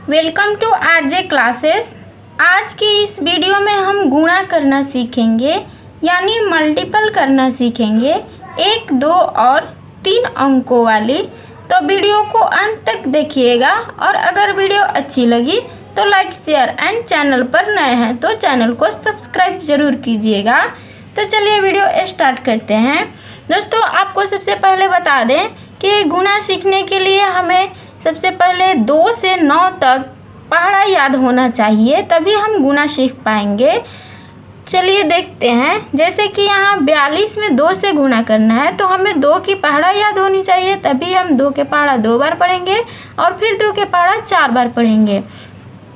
Welcome to RJ classes. आज की इस वीडियो में हम गुणा करना सीखेंगे, यानी मल्टीपल करना सीखेंगे 1, 2 और 3 अंकों वाली। तो वीडियो को अंत तक देखिएगा और अगर वीडियो अच्छी लगी तो लाइक, शेयर एंड चैनल पर नए हैं तो चैनल को सब्सक्राइब ज़रूर कीजिएगा। तो चलिए वीडियो स्टार्ट करते हैं। दोस्तों, आपको सबसे पहले बता दें कि गुणा सीखने के लिए हमें सबसे पहले 2 से 9 तक पहाड़ा याद होना चाहिए, तभी हम गुणा सीख पाएंगे। चलिए देखते हैं। जैसे कि यहाँ 42 में 2 से गुणा करना है तो हमें 2 की पहाड़ा याद होनी चाहिए, तभी हम 2 के पहाड़ा 2 बार पढ़ेंगे और फिर 2 के पहाड़ा 4 बार पढ़ेंगे।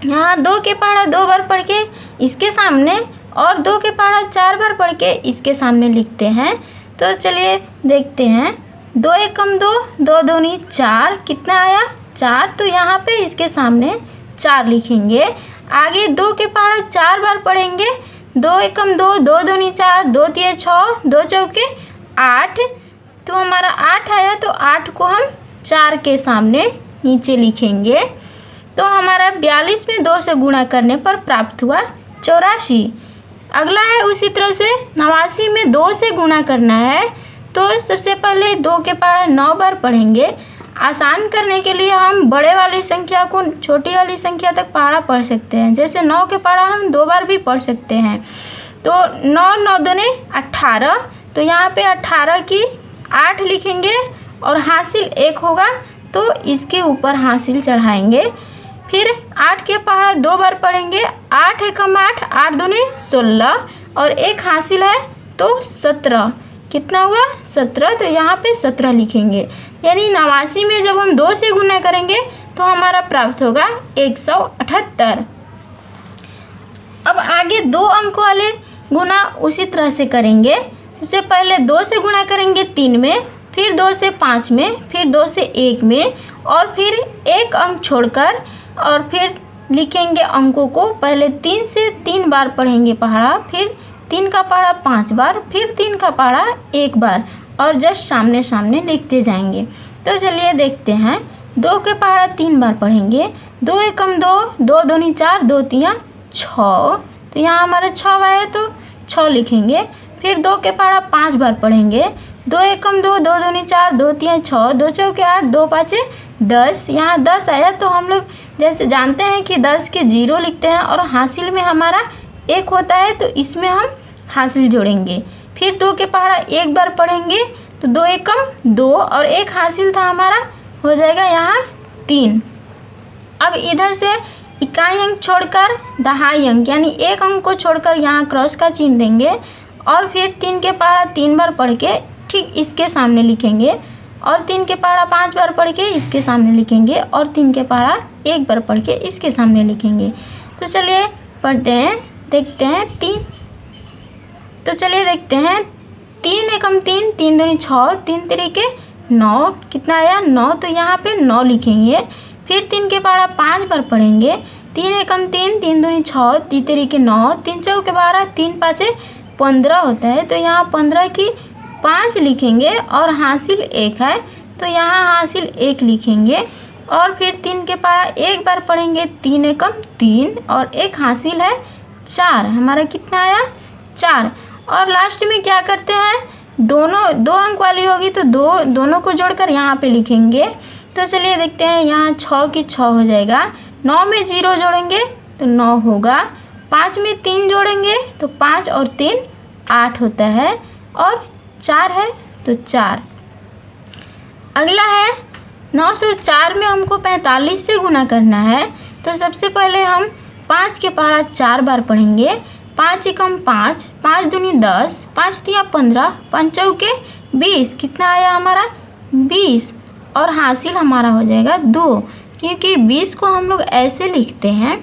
यहाँ 2 के पहाड़ा 2 बार पढ़ के इसके सामने और 2 के पहाड़ा 4 बार पढ़ के इसके सामने लिखते हैं। तो चलिए देखते हैं। 2 एकम 2, 2 दूनी 4, कितना आया 4। तो यहाँ पे इसके सामने 4 लिखेंगे। आगे 2 के पहाड़ा 4 बार पढ़ेंगे। 2 एकम 2, 2 दूनी 4, 2 तिये 6, 2 चौके 8। तो हमारा 8 आया, तो 8 को हम 4 के सामने नीचे लिखेंगे। तो हमारा 42 में 2 से गुणा करने पर प्राप्त हुआ 84। अगला है उसी तरह से 89 में 2 से गुणा करना है। तो सबसे पहले 2 के पहाड़ा 9 बार पढ़ेंगे। आसान करने के लिए हम बड़े वाली संख्या को छोटी वाली संख्या तक पहाड़ा पढ़ सकते हैं। जैसे 9 के पहाड़ा हम 2 बार भी पढ़ सकते हैं। तो 9 9 दूने 18। तो यहाँ पे 18 की 8 लिखेंगे और हासिल 1 होगा तो इसके ऊपर हासिल चढ़ाएंगे। फिर 8 के पहाड़ा 2 बार पढ़ेंगे। 8 एकम 8, 8 दूने 16 और 1 हासिल है तो 17। कितना हुआ 17। तो यहाँ पे 17 लिखेंगे। यानी 89 में जब हम 2 से गुणा करेंगे तो हमारा प्राप्त होगा 178। अब आगे 2 अंक वाले गुणा उसी तरह से करेंगे। सबसे पहले 2 से गुणा करेंगे 3 में, फिर 2 से 5 में, फिर 2 से 1 में और फिर 1 अंक छोड़कर और फिर लिखेंगे अंकों को। पहले 3 से 3 बार पढ़ेंगे पहाड़ा, फिर 3 का पहाड़ा 5 बार, फिर 3 का पहाड़ा 1 बार और जस्ट सामने सामने लिखते जाएंगे। तो चलिए देखते हैं। 2 के पहाड़ा 3 बार पढ़ेंगे। 2 एकम 2, 2 दूनी 4, 2 तिया 6। तो यहाँ हमारा 6 आया तो 6 लिखेंगे। फिर 2 के पहाड़ा 5 बार पढ़ेंगे। 2 एकम 2, 2 दूनी 4, 2 तिया 6, 2 चौके 8, 2 पाँचे 10। यहाँ 10 आया तो हम लोग जैसे जानते हैं कि 10 के 0 लिखते हैं और हासिल में हमारा 1 होता है तो इसमें हम हासिल जोड़ेंगे। फिर 2 के पहाड़ा 1 बार पढ़ेंगे। तो 2 एकम 2 और 1 हासिल था हमारा, हो जाएगा यहाँ 3। अब इधर से इकाई अंक छोड़कर दहाई अंक यानी 1 अंक को छोड़कर यहाँ क्रॉस का चिन्ह देंगे और फिर 3 के पहाड़ा 3 बार पढ़ के ठीक इसके सामने लिखेंगे और 3 के पहाड़ा 5 बार पढ़ के इसके सामने लिखेंगे और 3 के पहाड़ा 1 बार पढ़ के इसके सामने लिखेंगे। तो चलिए पढ़ते हैं, देखते हैं 3। तो चलिए देखते हैं। 3 एकम 3, 3 दूनी 6, 3 तिरिके 9, कितना आया 9। तो यहाँ पे 9 लिखेंगे। फिर 3 के पहाड़ा 5 बार पढ़ेंगे। 3 एकम 3, 3 दूनी 6, 3 तिरिके 9, 3 चौके 12, 3 पाँचे 15 होता है। तो यहाँ 15 की 5 लिखेंगे और हासिल 1 है तो यहाँ हासिल 1 लिखेंगे और फिर 3 के पहाड़ा 1 बार पढ़ेंगे। 3 एकम 3 और 1 हासिल है 4। हमारा कितना आया 4। और लास्ट में क्या करते हैं, दोनों 2 अंक वाली होगी तो दोनों को जोड़कर यहाँ पे लिखेंगे। तो चलिए देखते हैं। यहाँ 6 की 6 हो जाएगा। 9 में 0 जोड़ेंगे तो 9 होगा। 5 में 3 जोड़ेंगे तो 5 और 3 8 होता है और 4 है तो 4। अगला है 904 में हमको 45 से गुणा करना है। तो सबसे पहले हम 5 के पहाड़ा 4 बार पढ़ेंगे। 5 एकम 5, 5 दूनी 10, 5 तिया 15, 5 चौके 20। कितना आया हमारा 20 और हासिल हमारा हो जाएगा 2, क्योंकि 20 को हम लोग ऐसे लिखते हैं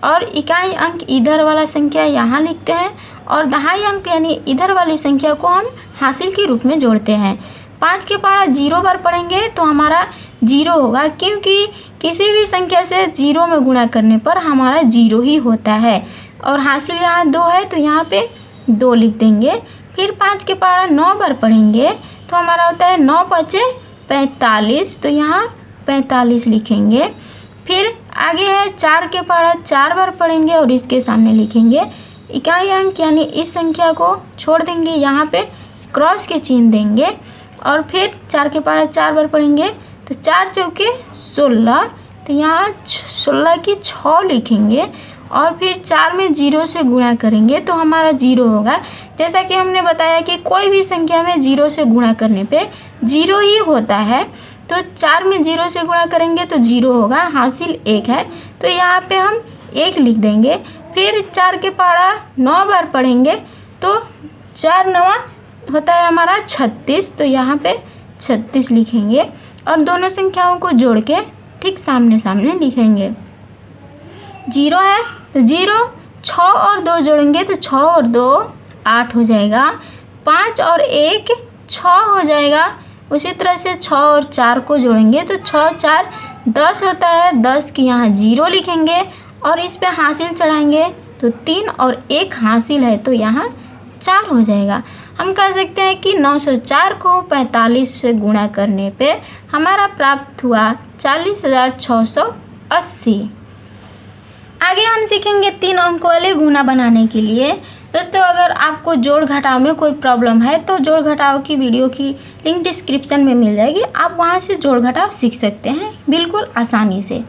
और इकाई अंक इधर वाला संख्या यहाँ लिखते हैं और दहाई अंक यानी इधर वाली संख्या को हम हासिल के रूप में जोड़ते हैं। 5 के पहाड़ा 0 बार पढ़ेंगे तो हमारा 0 होगा, क्योंकि किसी भी संख्या से 0 में गुणा करने पर हमारा 0 ही होता है और हासिल यहाँ 2 है तो यहाँ पे 2 लिख देंगे। फिर 5 के पहाड़ा 9 बार पढ़ेंगे तो हमारा होता है 9 पाँचे 45। तो यहाँ 45 लिखेंगे। फिर आगे है 4 के पहाड़ा 4 बार पढ़ेंगे और इसके सामने लिखेंगे इकाई अंक, यानी इस संख्या को छोड़ देंगे, यहाँ पे क्रॉस के चिन्ह देंगे और फिर 4 के पहाड़ा 4 बार पढ़ेंगे तो 4 चौके 16, तो यहाँ 16 की 6 लिखेंगे और फिर 4 में 0 से गुणा करेंगे तो हमारा 0 होगा। जैसा कि हमने बताया कि कोई भी संख्या में 0 से गुणा करने पे 0 ही होता है, तो 4 में 0 से गुणा करेंगे तो 0 होगा, हासिल 1 है, तो यहाँ पे हम 1 लिख देंगे। फिर 4 के पहाड़ा 9 बार पढ़ेंगे तो 4 9 होता है हमारा 36, तो यहाँ पे 36 लिखेंगे और दोनों संख्याओं को जोड़ के ठीक सामने सामने लिखेंगे। 0 है तो 0, 6 और 2 जोड़ेंगे तो 6 और 2 8 हो जाएगा, 5 और 1 6 हो जाएगा। उसी तरह से 6 और 4 को जोड़ेंगे तो 6 4 10 होता है, 10 की यहाँ 0 लिखेंगे और इस पे हासिल चढ़ाएंगे तो 3 और 1 हासिल है तो यहाँ 4 हो जाएगा। हम कह सकते हैं कि 904 को 45 से गुणा करने पे हमारा प्राप्त हुआ 40,680। आगे हम सीखेंगे 3 अंक वाले गुना बनाने के लिए। दोस्तों, अगर आपको जोड़ घटाव में कोई प्रॉब्लम है तो जोड़ घटाव की वीडियो की लिंक डिस्क्रिप्शन में मिल जाएगी, आप वहां से जोड़ घटाव सीख सकते हैं बिल्कुल आसानी से।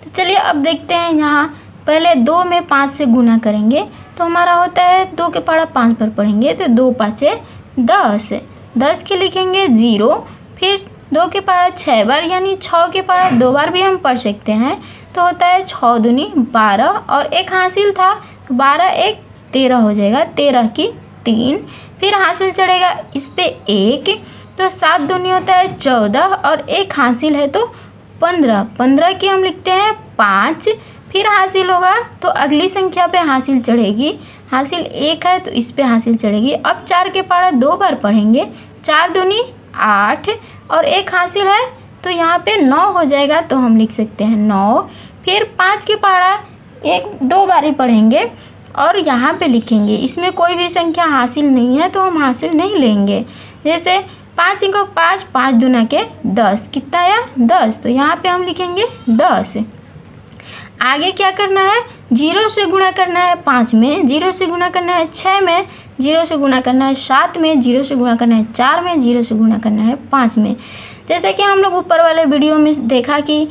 तो चलिए अब देखते हैं। यहाँ पहले 2 में 5 से गुना करेंगे तो हमारा होता है 2 के पहाड़ा 5 पर पढ़ेंगे तो 2 5 10, 10 के लिखेंगे 0, फिर 2 के पहाड़ा 6 बार यानी 6 के पहाड़ा 2 बार भी हम पढ़ सकते हैं, तो होता है 6 दूनी 12 और 1 हासिल था, 12 1 13 हो जाएगा, 13 की 3, फिर हासिल चढ़ेगा इस पे 1, तो 7 दूनी होता है 14 और 1 हासिल है तो 15, 15 की हम लिखते हैं 5, फिर हासिल होगा तो अगली संख्या पे हासिल चढ़ेगी, हासिल 1 है तो इस पे हासिल चढ़ेगी। अब 4 के पहाड़ा 2 बार पढ़ेंगे, 4 दूनी 8 और 1 हासिल है तो यहाँ पे 9 हो जाएगा, तो हम लिख सकते हैं 9। फिर 5 के पहाड़ा 1-2 बार ही पढ़ेंगे और यहाँ पे लिखेंगे, इसमें कोई भी संख्या हासिल नहीं है तो हम हासिल नहीं लेंगे। जैसे 5 को 5, 5 दूना के 10, कितना आया 10, तो यहाँ पे हम लिखेंगे 10। आगे क्या करना है, 0 से गुणा करना है 5 में, 0 से गुणा करना है 6 में, 0 से गुणा करना है 7 में, 0 से गुणा करना है 4 में, 0 से गुणा करना है 5 में। जैसे कि हम लोग ऊपर वाले वीडियो में देखा कि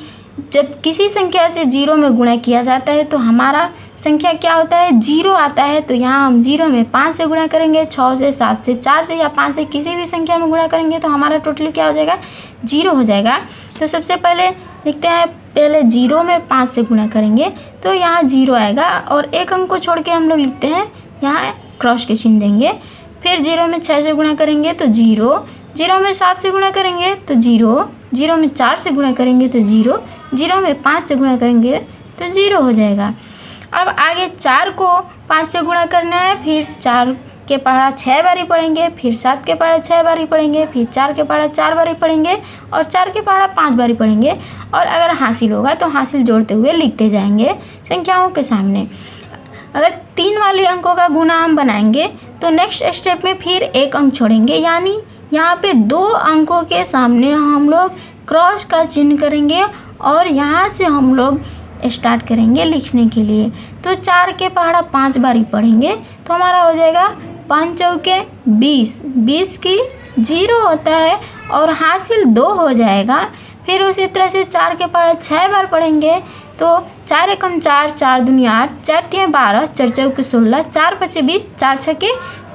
जब किसी संख्या से 0 में गुणा किया जाता है तो हमारा संख्या क्या होता है 0 आता है, तो यहाँ हम 0 में 5 से गुणा करेंगे, 6 से 7 से 4 से या 5 से किसी भी संख्या में गुणा करेंगे तो हमारा टोटली क्या हो जाएगा 0 हो जाएगा। तो सबसे पहले देखते हैं, पहले 0 में 5 से गुणा करेंगे तो यहाँ 0 आएगा और 1 अंक को छोड़ के हम लोग लिखते हैं यहाँ क्रॉस के चिन्ह देंगे। फिर 0 में 6 से गुणा करेंगे तो 0, 0 में 7 से गुणा करेंगे तो 0, 0 में 4 से गुणा करेंगे तो 0, 0 में 5 से गुणा करेंगे तो 0 हो जाएगा। अब आगे 4 को 5 से गुणा करना है, फिर 4 के पहाड़ा 6 बारी पढ़ेंगे, फिर 7 के पहाड़ा 6 बारी पढ़ेंगे, फिर 4 के पहाड़ा 4 बारी पढ़ेंगे और 4 के पहाड़ा 5 बारी पढ़ेंगे और अगर हासिल होगा तो हासिल जोड़ते हुए लिखते जाएंगे संख्याओं के सामने। अगर 3 वाले अंकों का गुना हम बनाएंगे तो नेक्स्ट स्टेप में फिर 1 अंक छोड़ेंगे, यानी यहाँ पे 2 अंकों के सामने हम लोग क्रॉस का चिन्ह करेंगे और यहाँ से हम लोग स्टार्ट करेंगे लिखने के लिए। तो 4 के पहाड़ा 5 बारी पढ़ेंगे तो हमारा हो जाएगा 5 चौके 20, 20 की 0 होता है और हासिल 2 हो जाएगा। फिर उसी तरह से 4 के पहाड़ा 6 बार पढ़ेंगे तो 4 एकम 4, 4 दूनी 8, 4 तीन 12, 4 चौके 16, 4 पचे 20, 4 छके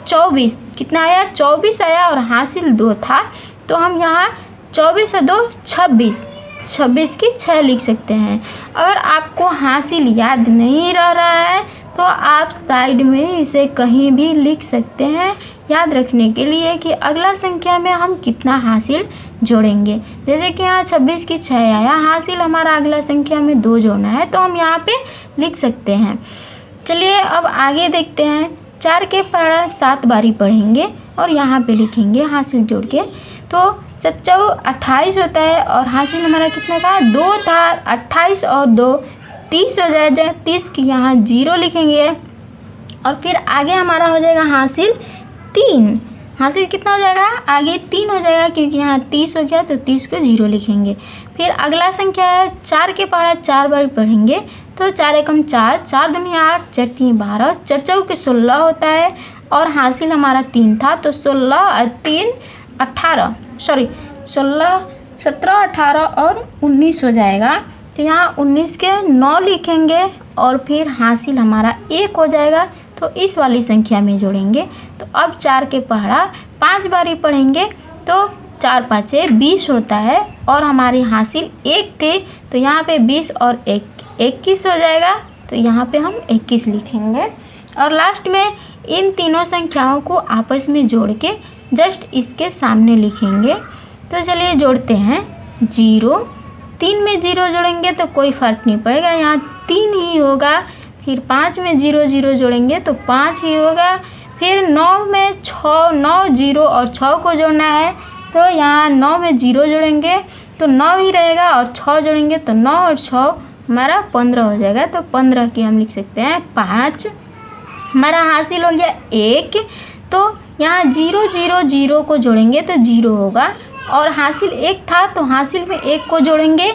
24, कितना आया 24 आया और हासिल 2 था, तो हम यहाँ 24 से 2 26, 26 की 6 लिख सकते हैं। अगर आपको हासिल याद नहीं रह रहा है तो आप साइड में इसे कहीं भी लिख सकते हैं याद रखने के लिए कि अगला संख्या में हम कितना हासिल जोड़ेंगे। जैसे कि यहाँ 26 की 6 आया, हासिल हमारा अगला संख्या में 2 जोड़ना है तो हम यहाँ पे लिख सकते हैं। चलिए अब आगे देखते हैं। 4 के पहाड़ा 7 बारी पढ़ेंगे और यहाँ पे लिखेंगे हासिल जोड़ के, तो 7 28 होता है और हासिल हमारा कितना था 2 था, 28 और 2 30 हो जाएगा, 30 की यहाँ 0 लिखेंगे और फिर आगे हमारा हो जाएगा हासिल 3, हासिल कितना हो जाएगा, आगे 3 हो जाएगा क्योंकि यहाँ 30 हो गया तो 30 को 0 लिखेंगे। फिर अगला संख्या है 4 के पहाड़ा 4 बार पढ़ेंगे तो 4 एकम 4, 4 दूनी 8, 4 तीन 12, 4 चौके 16 होता है और हासिल हमारा 3 था तो 16 और 3 18, 16 17 18 और 19 हो जाएगा। तो यहाँ 19 के 9 लिखेंगे और फिर हासिल हमारा 1 हो जाएगा तो इस वाली संख्या में जोड़ेंगे। तो अब 4 के पहाड़ा 5 बारी पढ़ेंगे तो 4 पाँचे 20 होता है और हमारी हासिल 1 थे तो यहाँ पे 20 और 1 21 हो जाएगा तो यहाँ पे हम 21 लिखेंगे। और लास्ट में इन तीनों संख्याओं को आपस में जोड़ के जस्ट इसके सामने लिखेंगे। तो चलिए जोड़ते हैं। 0, 3 में 0 जोड़ेंगे तो कोई फ़र्क नहीं पड़ेगा, यहाँ 3 ही होगा। फिर 5 में 0 0 जोड़ेंगे तो 5 ही होगा। फिर 9 में 6, 9 0 और 6 को जोड़ना है तो यहाँ 9 में 0 जोड़ेंगे तो 9 ही रहेगा और 6 जोड़ेंगे तो 9 और 6 हमारा 15 हो जाएगा। तो 15 की हम लिख सकते हैं 5। हमारा हासिल हो गया 1। तो यहाँ 0 0 0 को जोड़ेंगे तो 0 होगा और हासिल 1 था तो हासिल में 1 को जोड़ेंगे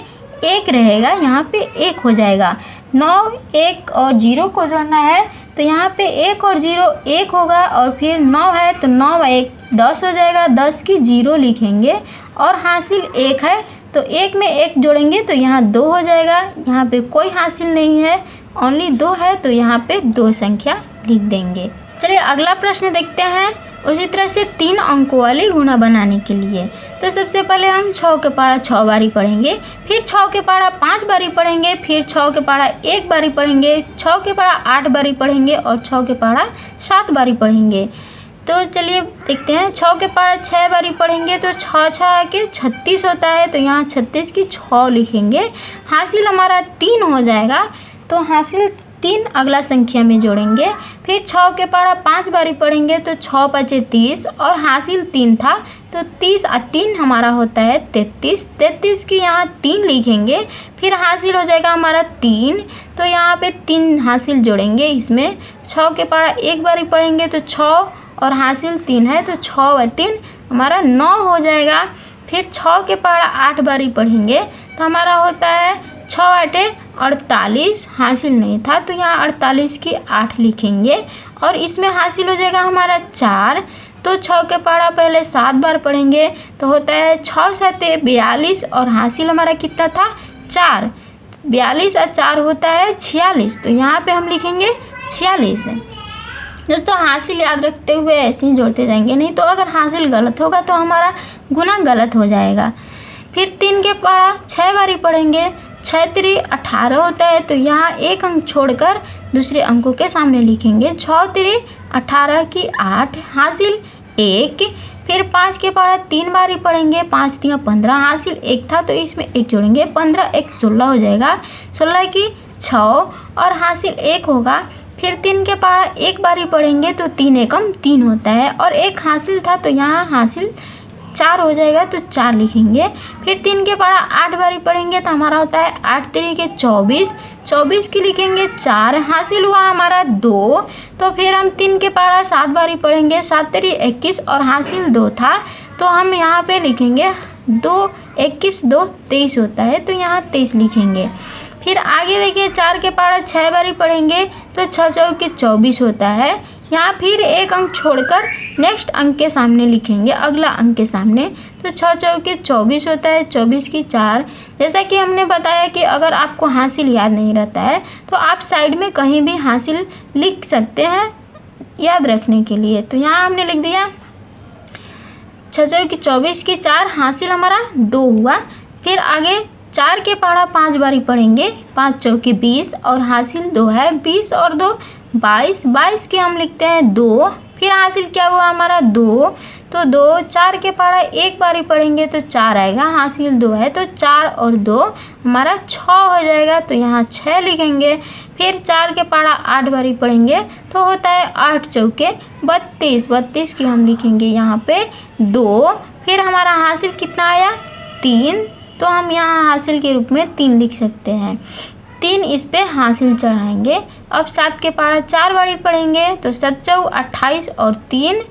1 रहेगा, यहाँ पे 1 हो जाएगा। 9 1 और 0 को जोड़ना है तो यहाँ पे 1 और 0 1 होगा और फिर 9 है तो 9 व 1 10 हो जाएगा, 10 की 0 लिखेंगे और हासिल 1 है तो 1 में 1 जोड़ेंगे तो यहाँ 2 हो जाएगा। यहाँ पे कोई हासिल नहीं है, ओनली 2 है तो यहाँ पे 2 संख्या लिख देंगे। चलिए अगला प्रश्न देखते हैं। उसी तरह से 3 अंकों वाली गुणा बनाने के लिए तो सबसे पहले हम 6 के पहाड़ा 6 बारी पढ़ेंगे, फिर 6 के पहाड़ा 5 बारी पढ़ेंगे, फिर 6 के पहाड़ा 1 बारी पढ़ेंगे, 6 के पहाड़ा 8 बारी पढ़ेंगे और 6 के पहाड़ा 7 बारी पढ़ेंगे। तो चलिए देखते हैं। 6 के पहाड़ा 6 बारी पढ़ेंगे तो 6 6 के 36 होता है तो यहाँ 36 की 6 लिखेंगे। हासिल हमारा 3 हो जाएगा तो हासिल 3 अगला संख्या में जोड़ेंगे। फिर 6 के पहाड़ा 5 बारी पढ़ेंगे तो 6 5 30 और हासिल 3 था तो 30 और 3 हमारा होता है 33। 33 की यहाँ 3 लिखेंगे। फिर हासिल हो जाएगा हमारा 3 तो यहाँ पे 3 हासिल जोड़ेंगे इसमें। 6 के पहाड़ा 1 बारी पढ़ेंगे तो 6 और हासिल 3 है तो 6 व 3 हमारा 9 हो जाएगा। फिर 6 के पहाड़ा 8 बारी पढ़ेंगे तो हमारा होता है 6 8 48, हासिल नहीं था तो यहाँ 48 की 8 लिखेंगे और इसमें हासिल हो जाएगा हमारा 4। तो 6 के पहाड़ा पहले 7 बार पढ़ेंगे तो होता है 6 7 42 और हासिल हमारा कितना था 4। 42 और 4 होता है 46 तो यहाँ पे हम लिखेंगे 46। दोस्तों हासिल याद रखते हुए ऐसे ही जोड़ते जाएंगे, नहीं तो अगर हासिल गलत होगा तो हमारा गुना गलत हो जाएगा। फिर 3 के पहाड़ा 6 बारी पढ़ेंगे, 6 3 18 होता है तो यहाँ 1 अंक छोड़कर दूसरे अंकों के सामने लिखेंगे। 6 3 18 की 8, हासिल 1। फिर 5 के पहाड़ा 3 बारी पढ़ेंगे, 5 3 15, हासिल 1 था तो इसमें 1 जोड़ेंगे, 15 1 16 हो जाएगा। 16 की 6 और हासिल 1 होगा। फिर 3 के पहाड़ा 1 बारी पढ़ेंगे तो 3 एकम 3 होता है और 1 हासिल था तो यहाँ हासिल 4 हो जाएगा तो 4 लिखेंगे। फिर 3 के पहाड़ा 8 बारी पढ़ेंगे तो हमारा होता है 8 3 के 24, 24 की लिखेंगे 4, हासिल हुआ हमारा 2। तो फिर हम 3 के पहाड़ा 7 बारी पढ़ेंगे, 7 3 21 और हासिल 2 था तो हम यहाँ पे लिखेंगे 2 21 2 23 होता है तो यहाँ 23 लिखेंगे। फिर आगे देखिए 4 के पहाड़ा 6 बारी पढ़ेंगे तो 6 4 के 24 होता है। यहाँ फिर 1 अंक छोड़कर नेक्स्ट अंक के सामने लिखेंगे, अगला अंक के सामने तो 6 4 के 24 होता है, 24 की 4। जैसा कि हमने बताया कि अगर आपको हासिल याद नहीं रहता है तो आप साइड में कहीं भी हासिल लिख सकते हैं याद रखने के लिए। तो यहाँ हमने लिख दिया 6 4 की 24 की 4, हासिल हमारा 2 हुआ। फिर आगे 4 के पहाड़ा 5 बारी पढ़ेंगे, 5 चौके 20 और हासिल 2 है, 20 और 2 22, 22 के हम लिखते हैं 2। फिर हासिल क्या हुआ हमारा 2 तो 2। 4 के पहाड़ा 1 बारी पढ़ेंगे तो 4 आएगा, हासिल 2 है तो 4 और 2 हमारा 6 हो जाएगा तो यहाँ 6 लिखेंगे। फिर 4 के पहाड़ा 8 बारी पढ़ेंगे तो होता है 8 चौके 32, 32 की हम लिखेंगे यहाँ पे 2। फिर हमारा हासिल कितना आया 3 तो हम यहाँ हासिल के रूप में 3 लिख सकते हैं। 3 इस पे हासिल चढ़ाएंगे। अब 7 के पहाड़ा 4 बारी पढ़ेंगे तो 7 4 28 और 3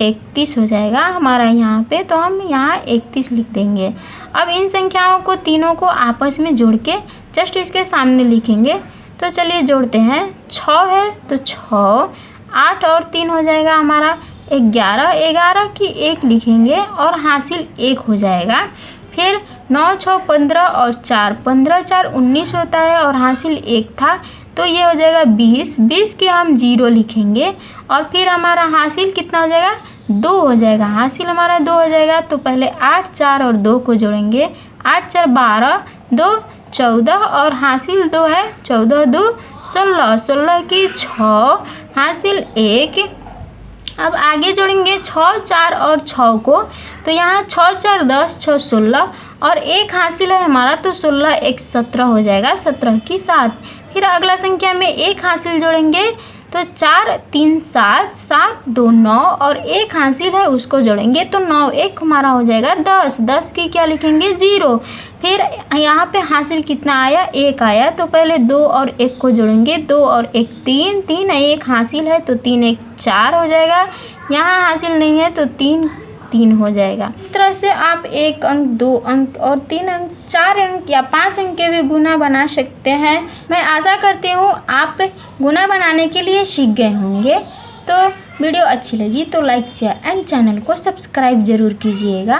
31 हो जाएगा हमारा यहाँ पे, तो हम यहाँ 31 लिख देंगे। अब इन संख्याओं को तीनों को आपस में जोड़ के जस्ट इसके सामने लिखेंगे। तो चलिए जोड़ते हैं। 6 है तो 6, 8 और 3 हो जाएगा हमारा 11, 11 की 1 लिखेंगे और हासिल 1 हो जाएगा। फिर 9, 6, 15 और 4, 15, 4, 19 होता है और हासिल 1 था, तो ये हो जाएगा 20, 20 की हम 0 लिखेंगे और फिर हमारा हासिल कितना हो जाएगा, 2 हो जाएगा। हासिल हमारा 2 हो जाएगा। तो पहले 8, 4 और 2 को जोड़ेंगे। 8, 4, 12, 2, 14 और हासिल 2 है, 14, 2, 16, 16 की 6, हासिल 1। अब आगे जोड़ेंगे 6, 4 और 6 को, तो यहाँ 6, 4, 10, 6, 16 और 1 हासिल है हमारा, तो 16, 1, 17 हो जाएगा, 17 की 7। फिर अगला संख्या में 1 हासिल जोड़ेंगे, तो 4, 3, 7, 7, 2, 9 और 1 हासिल है उसको जोड़ेंगे, तो 9, 1 हमारा हो जाएगा 10, 10 की क्या लिखेंगे, 0। फिर यहाँ पे हासिल कितना आया, 1 आया, तो पहले 2 और 1 को जोड़ेंगे। 2 और 1, 3, 3 1 हासिल है, तो 3, 1, 4 हो जाएगा। यहाँ हासिल नहीं है तो 3, 3 हो जाएगा। इस तरह से आप 1 अंक, 2 अंक और 3 अंक, 4 अंक या 5 अंक के भी गुना बना सकते हैं। मैं आशा करती हूँ आप गुना बनाने के लिए सीख गए होंगे। तो वीडियो अच्छी लगी तो लाइक शेयर एंड चैनल को सब्सक्राइब जरूर कीजिएगा।